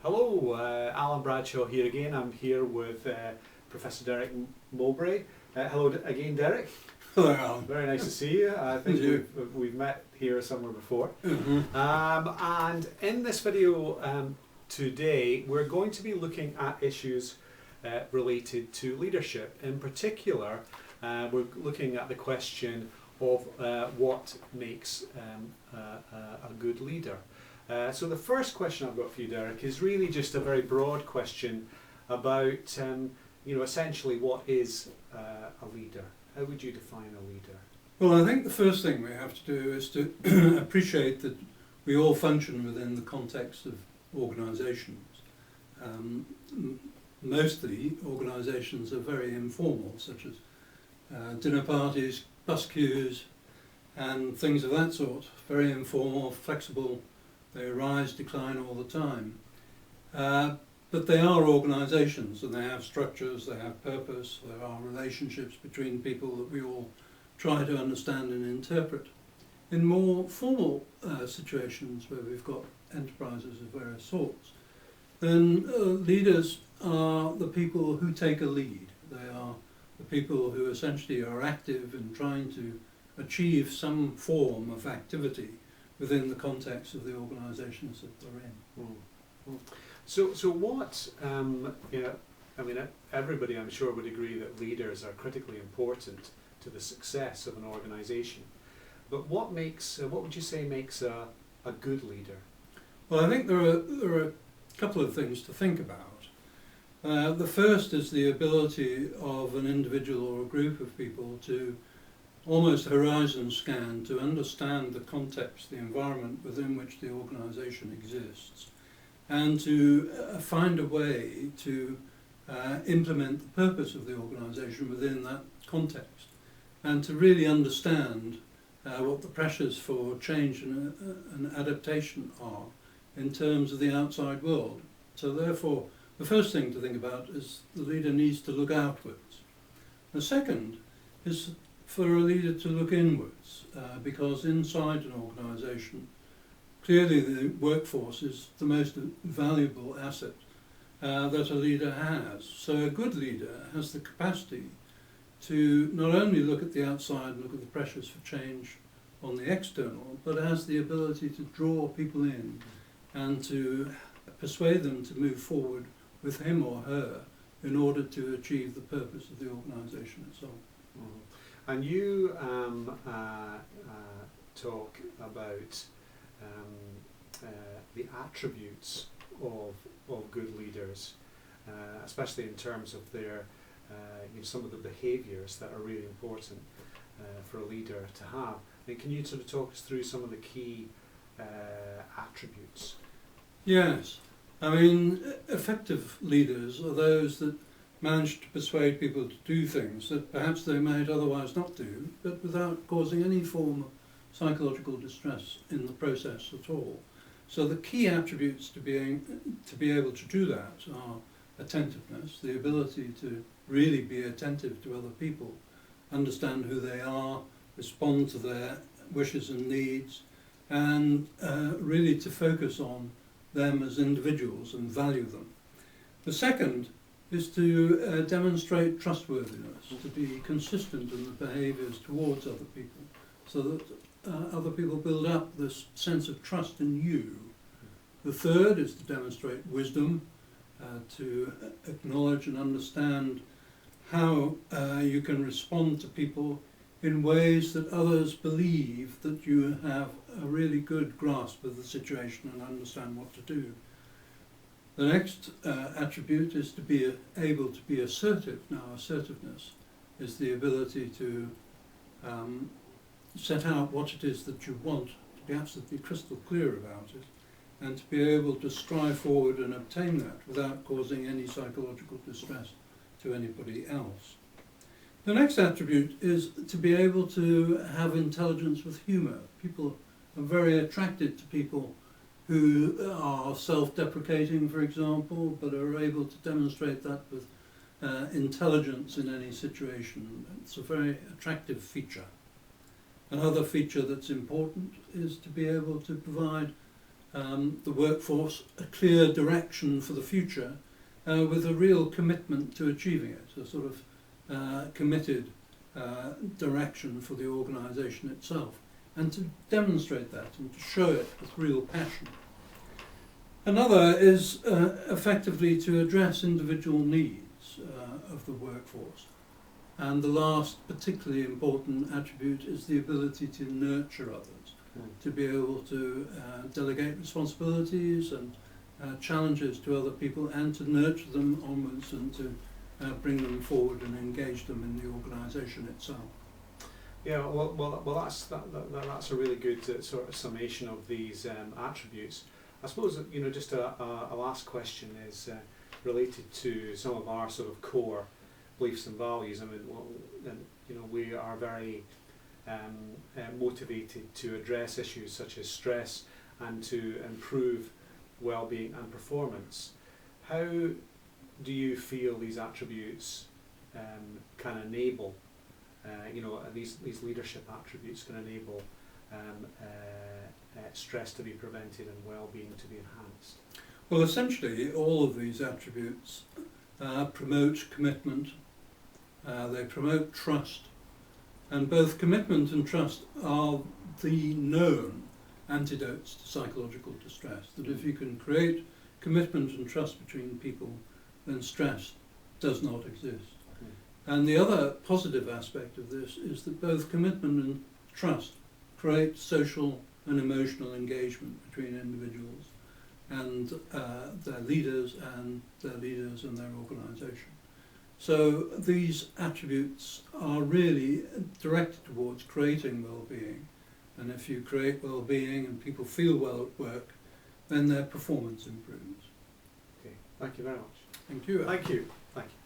Hello, Alan Bradshaw here again. I'm here with Professor Derek Mowbray. Hello again, Derek. Hello, Alan. Very nice to see you. I think we've met here somewhere before. And in this video today, we're going to be looking at issues related to leadership. In particular, we're looking at the question of what makes a good leader. So the first question I've got for you, Derek, is really just a very broad question about, essentially what is a leader? How would you define a leader? Well, I think the first thing we have to do is to appreciate that we all function within the context of organisations. Mostly organisations are very informal, such as dinner parties, bus queues, and things of that sort. Very informal, flexible. They rise, decline all the time. But they are organisations, and they have structures, they have purpose, there are relationships between people that we all try to understand and interpret. In more formal situations where we've got enterprises of various sorts, then leaders are the people who take a lead. They are the people who essentially are active in trying to achieve some form of activity within the context of the organisations that they're in. So what, everybody I'm sure would agree that leaders are critically important to the success of an organisation. But what would you say makes a good leader? Well, I think there are a couple of things to think about. The first is the ability of an individual or a group of people to almost horizon scan to understand the context, the environment within which the organisation exists, and to find a way to implement the purpose of the organisation within that context, and to really understand what the pressures for change and adaptation are in terms of the outside world. So therefore, the first thing to think about is the leader needs to look outwards. The second is for a leader to look inwards, because inside an organisation, clearly the workforce is the most valuable asset that a leader has. So a good leader has the capacity to not only look at the outside and look at the pressures for change on the external, but has the ability to draw people in and to persuade them to move forward with him or her in order to achieve the purpose of the organisation itself. Mm-hmm. And you talk about the attributes of good leaders, especially in terms of their some of the behaviours that are really important for a leader to have. Can you sort of talk us through some of the key attributes? Yes, I mean, effective leaders are those that manage to persuade people to do things that perhaps they might otherwise not do, but without causing any form of psychological distress in the process at all. So the key attributes to be able to do that are attentiveness, the ability to really be attentive to other people, understand who they are, respond to their wishes and needs, and really to focus on them as individuals and value them. The second is to demonstrate trustworthiness, to be consistent in the behaviours towards other people, so that other people build up this sense of trust in you. The third is to demonstrate wisdom, to acknowledge and understand how you can respond to people in ways that others believe that you have a really good grasp of the situation and understand what to do. The next attribute is to be able to be assertive. Now, assertiveness is the ability to set out what it is that you want, to be absolutely crystal clear about it, and to be able to strive forward and obtain that without causing any psychological distress to anybody else. The next attribute is to be able to have intelligence with humour. People are very attracted to people who are self-deprecating, for example, but are able to demonstrate that with intelligence in any situation. It's a very attractive feature. Another feature that's important is to be able to provide the workforce a clear direction for the future with a real commitment to achieving it, a sort of committed direction for the organisation itself, and to demonstrate that and to show it with real passion. Another is effectively to address individual needs of the workforce. And the last particularly important attribute is the ability to nurture others, to be able to delegate responsibilities and challenges to other people, and to nurture them onwards and to bring them forward and engage them in the organisation itself. Yeah, well, that's a really good sort of summation of these attributes. I suppose, you know, just a last question is related to some of our sort of core beliefs and values. I mean, you know, we are very motivated to address issues such as stress and to improve well-being and performance. How do you feel these attributes can enable, you know, these leadership attributes can enable stress to be prevented and well-being to be enhanced? Well, essentially, all of these attributes promote commitment, they promote trust, and both commitment and trust are the known antidotes to psychological distress. That if you can create commitment and trust between people, then stress does not exist. And the other positive aspect of this is that both commitment and trust create social and emotional engagement between individuals and their leaders and their organisation. So these attributes are really directed towards creating well-being, and if you create well-being and people feel well at work, then their performance improves. Okay, thank you very much. Thank you. Thank you. Thank you.